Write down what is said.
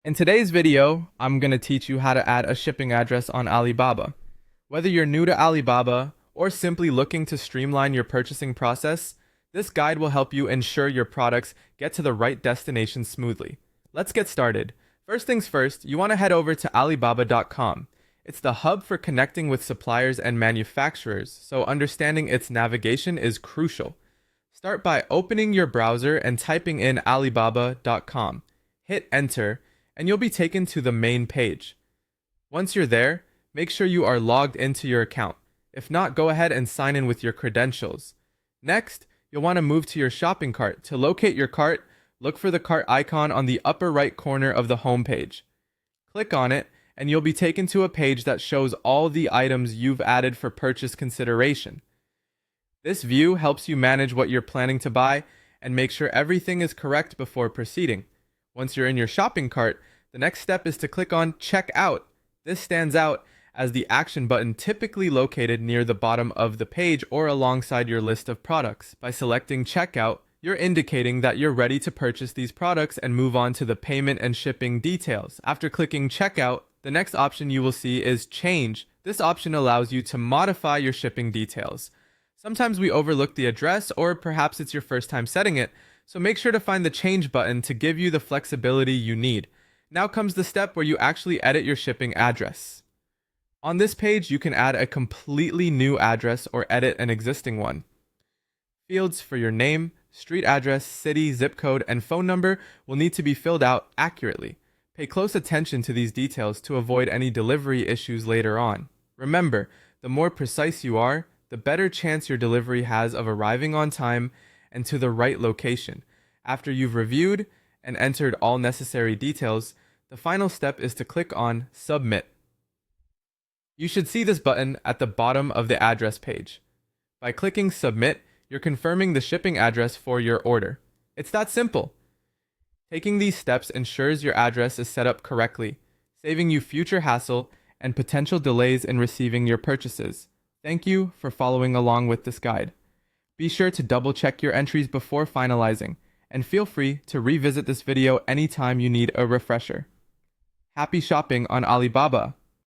In today's video, I'm going to teach you how to add a shipping address on Alibaba. Whether you're new to Alibaba or simply looking to streamline your purchasing process, this guide will help you ensure your products get to the right destination smoothly. Let's get started. First things first, you want to head over to Alibaba.com. It's the hub for connecting with suppliers and manufacturers, so understanding its navigation is crucial. Start by opening your browser and typing in Alibaba.com. Hit enter and you'll be taken to the main page. Once you're there, make sure you are logged into your account. If not, go ahead and sign in with your credentials. Next, you'll want to move to your shopping cart. To locate your cart, look for the cart icon on the upper right corner of the home page. Click on it, and you'll be taken to a page that shows all the items you've added for purchase consideration. This view helps you manage what you're planning to buy and make sure everything is correct before proceeding. Once you're in your shopping cart, the next step is to click on Check Out. This stands out as the action button typically located near the bottom of the page or alongside your list of products. By selecting Checkout, you're indicating that you're ready to purchase these products and move on to the payment and shipping details. After clicking Checkout, the next option you will see is Change. This option allows you to modify your shipping details. Sometimes we overlook the address, or perhaps it's your first time setting it, so make sure to find the Change button to give you the flexibility you need. Now comes the step where you actually edit your shipping address. On this page, you can add a completely new address or edit an existing one. Fields for your name, street address, city, zip code, and phone number will need to be filled out accurately. Pay close attention to these details to avoid any delivery issues later on. Remember, the more precise you are, the better chance your delivery has of arriving on time and to the right location. After you've reviewed and entered all necessary details, the final step is to click on Submit. You should see this button at the bottom of the address page. By clicking Submit, you're confirming the shipping address for your order. It's that simple. Taking these steps ensures your address is set up correctly, saving you future hassle and potential delays in receiving your purchases. Thank you for following along with this guide. Be sure to double check your entries before finalizing, and feel free to revisit this video anytime you need a refresher. Happy shopping on Alibaba!